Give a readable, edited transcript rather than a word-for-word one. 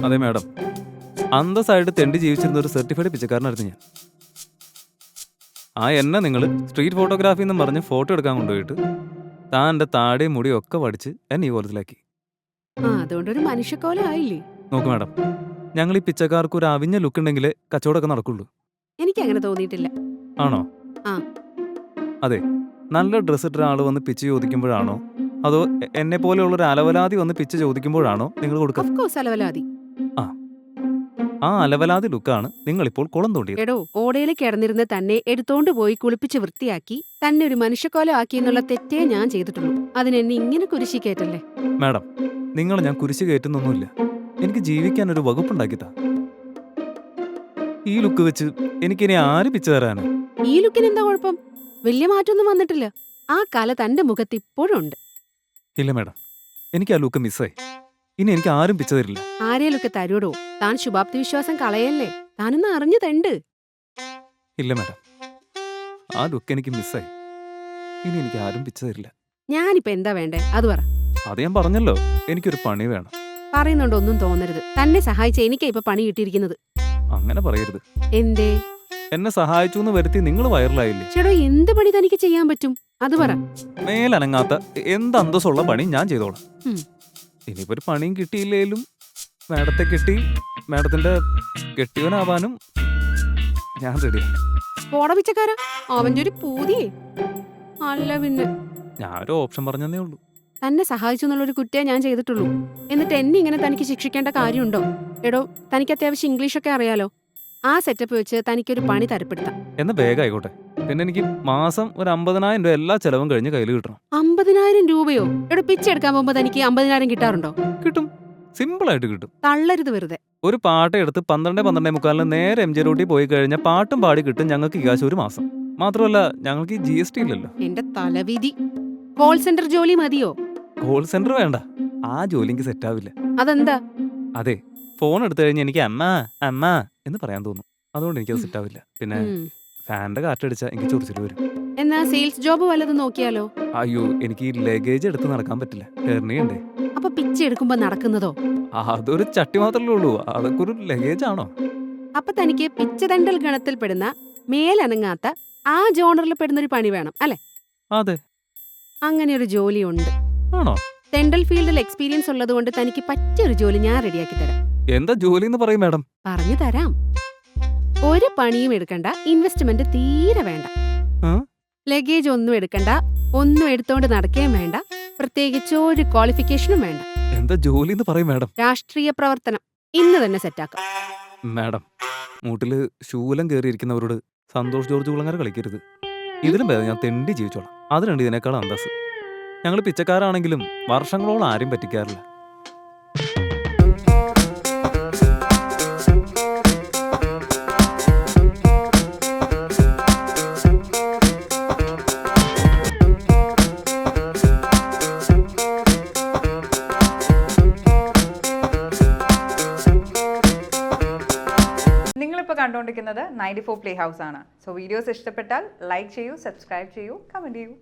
അതെ മാഡം, അന്തസ്സായിട്ട് തെണ്ടി ജീവിച്ചിരുന്ന ഒരു സർട്ടിഫൈഡ് പിച്ചക്കാരനായിരുന്നു ഞാൻ. എന്നെ നിങ്ങൾ സ്ട്രീറ്റ് ഫോട്ടോഗ്രാഫി എന്നും പറഞ്ഞ് ഫോട്ടോ എടുക്കാൻ കൊണ്ടുപോയിട്ട് താൻ എൻ്റെ താടിയും മുടിയും ഒക്കെ പഠിച്ച് എന്നെ ഈ കോലത്തിലാക്കി. അതുകൊണ്ടൊരു മനുഷ്യക്കോലം ആയില്ലേ? നോക്ക് മാഡം, ഞങ്ങൾ ഈ പിച്ചക്കാർക്ക് ഒരു അവിഞ്ഞ ലുക്ക് ഉണ്ടെങ്കിലേ കച്ചവടമൊക്കെ നടക്കുള്ളൂ. എനിക്ക് അങ്ങനെ തോന്നിയിട്ടില്ല. ആണോ? ആ. അതെ, നല്ല ഡ്രസ്സ് ഇട്ട ആൾ വന്ന് പിച്ച് ചോദിക്കുമ്പോഴാണോ അതോ എന്നെ പോലെയുള്ള ഒരു അലവലാതി വന്ന് പിച്ച് ചോദിക്കുമ്പോഴാണോ നിങ്ങൾ കൊടുക്കുക? ഓഫ് കോഴ്സ് അലവലാതി. ആ അലവലാതി ലുക്കാണ് നിങ്ങളിപ്പോൾ കുളം തോണ്ടിയത്. എടോ, ഓടയിൽ കിടന്നിരുന്ന് തന്നെ എടുത്തോണ്ട് പോയി കുളിപ്പിച്ച് വൃത്തിയാക്കി തന്നെ ഒരു മനുഷ്യക്കോലം ആക്കി എന്നുള്ള തെറ്റേ ഞാൻ ചെയ്തിട്ടുള്ളൂ. അതിനെന്നെ ഇങ്ങനെ കുരിശി കേട്ടല്ലേ? മാഡം, നിങ്ങൾ ഞാൻ കുരിശ് കയറ്റുന്നൊന്നുമില്ല. എനിക്ക് ജീവിക്കാൻ ഒരു വകുപ്പുണ്ടാക്കിത്താ. ഈ ലുക്ക് വെച്ച് എനിക്കിനി ആര് പിച്ച് തരാനാ? ഈ ലുക്കിന് എന്താ കുഴപ്പം? വലിയ മാറ്റമൊന്നും വന്നിട്ടില്ല. ആ കല തന്റെ മുഖത്ത് ഇപ്പോഴും ഉണ്ട്. ഇല്ല മാഡം, എനിക്ക് ആ ലുക്ക് മിസ്സായി. ഇനി എനിക്ക് ആരും പിച്ച് തരില്ല. ആരേലൊക്കെ തരൂടോ. താൻ ശുഭാപ്തി വിശ്വാസം കളയല്ലേ. താനൊന്ന് അറിഞ്ഞു തണ്ട്. ഇല്ല മാഡം, ആ ലുക്ക് എനിക്ക് മിസ്സായി. ഇനി എനിക്ക് ആരും പിച്ച് തരില്ല. ഞാനിപ്പോ എന്താ വേണ്ടേ അത് പറ. അത് ഞാൻ പറഞ്ഞല്ലോ, എനിക്കൊരു പണി വേണം. പറയുന്നുണ്ടോ ഒന്നും തോന്നരുത്. തന്നെ സഹായിച്ച എനിക്കാ ഇപ്പൊ പണി കിട്ടിയിരിക്കുന്നത്. അങ്ങനെ പറയരുത്. എന്തേ? എന്നെ സഹായിച്ചു എന്ന് വരുത്തി നിങ്ങൾ വൈറലായില്ലേ? ചേട്ടോ, എന്ത് പണി തനിക്ക് ചെയ്യാൻ പറ്റും അത് പറ. മേലനങ്ങാത്ത എന്ത് അന്തസ്സുള്ള പണി ഞാൻ ചെയ്തോളാം. ഉം. ഇനിയിപ്പോ ഒരു പണിയും കിട്ടിയില്ലേലും മാഡത്തെ കിട്ടി മാഡത്തിന്റെ കെട്ടിയവനാവാനും ഞാൻ റെഡിയാ. പോടപിച്ചക്കാരാ അവന്റെ ഒരു പൂതിയേ. അല്ല പിന്നെ ഞാനൊരു ഓപ്ഷൻ പറഞ്ഞതേ ഉള്ളൂ. തന്നെ സഹായിച്ചു എന്നുള്ളൊരു കുറ്റേ ഞാൻ ചെയ്തിട്ടുള്ളൂ. എന്നിട്ട് എന്നെ ഇങ്ങനെ തനിക്ക് ശിക്ഷിക്കേണ്ട കാര്യമുണ്ടോ? എടോ, തനിക്ക് അത്യാവശ്യം ഇംഗ്ലീഷൊക്കെ അറിയാലോ. ആ സെറ്റപ്പ് വെച്ച് തനിക്കൊരു പണി തരപ്പെടുത്താം. എന്നാ വേഗം ആയിക്കോട്ടെ. പിന്നെ എനിക്ക് മാസം ഒരു 50,000 രൂപ എല്ലാ ചെലവും കഴിഞ്ഞ് കയ്യിൽ കിട്ടണം. 50,000 രൂപയോ? എടോ, പിച്ചെടുക്കാൻ പോകുമ്പോ തനിക്ക് 50,000 കിട്ടാറുണ്ടോ? കിട്ടും, സിമ്പിൾ ആയിട്ട് കിട്ടും. തള്ളരുത് വെറുതെ. ഒരു പാട്ട് എടുത്ത് 12:45 നേരെ MG റൂട്ടിൽ പോയി കഴിഞ്ഞാൽ പാട്ടും പാടി കിട്ടും ഞങ്ങൾക്ക് ഈ കാശ് ഒരു മാസം. മാത്രമല്ല ഞങ്ങൾക്ക് ഈ GST ഇല്ലല്ലോ. എന്റെ തലവിധി. കോൾ സെന്റർ ജോലി മതിയോ? കോൾ സെന്റർ വേണ്ട, ആ ജോലി എനിക്ക് സെറ്റ് ആവില്ല. അതെന്താ? അതെ, ഫോൺ എടുത്തു കഴിഞ്ഞാൽ എനിക്ക് അമ്മ അമ്മ എന്ന് പറയാൻ തോന്നും. അതുകൊണ്ട് എനിക്കത് സെറ്റ് ആവില്ല. പിന്നെ ഫാനിന്റെ കാറ്റടിച്ചാൽ എനിക്ക് ചൊറിച്ചിൽ വരും. എന്നാ സെയിൽസ് ജോബ് വല്ലതും നോക്കിയാലോ? അയ്യോ, എനിക്ക് ഈ ലഗേജ് എടുത്ത് നടക്കാൻ പറ്റില്ല, ഹെർണിയുണ്ടേ. അപ്പൊ പിച്ചെടുക്കുമ്പോ നടക്കുന്നതോ? അതൊരു ചട്ടി മാത്രമല്ലേ ഉള്ളൂ, അതൊക്കെ ഒരു ലഗേജ് ആണോ? അപ്പൊ തനിക്ക് പിച്ചതണ്ടൽ ഗണത്തിൽ പെടുന്ന മേലനങ്ങാത്ത ആ ജോണറിൽ പെടുന്ന ഒരു പണി വേണം അല്ലെ? അതെ. അങ്ങനെ ഒരു ജോലി ഉണ്ട്. ആണോ? തെണ്ടൽ ഫീൽഡിൽ എക്സ്പീരിയൻസ് ഉള്ളതുകൊണ്ട് തനിക്ക് പറ്റിയൊരു ജോലി ഞാൻ റെഡിയാക്കി തരാം. എന്താ ജോലി എന്ന് പറയും മാഡം? പറഞ്ഞു തരാം. ഒരു പണിയും എടുക്കണ്ട, ഇൻവെസ്റ്റ്മെന്റ് തീരെ വേണ്ട, ലഗേജ് ഒന്നും എടുക്കണ്ട, ഒന്നും എടുത്തോണ്ട് നടക്കുകയും വേണ്ട, പ്രത്യേകിച്ച് ഒരു ക്വാളിഫിക്കേഷനും വേണ്ട. എന്താ ജോലി എന്ന് പറയും മാഡം? രാഷ്ട്രീയ പ്രവർത്തനം. ഇന്ന് തന്നെ സെറ്റാക്കാം. മാഡം, മൂട്ടില് ശൂലം കയറിയിരിക്കുന്നവരോട് സന്തോഷ് ജോർജ് കുളങ്ങര കളിക്കരുത്. ഇതിലും ഭേദം ഞാൻ തെണ്ടി ജീവിച്ചോളാം. അതിനുണ്ട് ഇതിനേക്കാൾ അന്തസ്. ഞങ്ങൾ പിച്ചക്കാരാണെങ്കിലും വർഷങ്ങളോളം ആരും പറ്റിക്കാറില്ല. നിങ്ങളിപ്പോൾ കണ്ടുകൊണ്ടിരിക്കുന്നത് 94 പ്ലേ ഹൗസ് ആണ്. സോ വീഡിയോസ് ഇഷ്ടപ്പെട്ടാൽ ലൈക്ക് ചെയ്യൂ, സബ്സ്ക്രൈബ് ചെയ്യൂ, കമൻറ്റ് ചെയ്യൂ.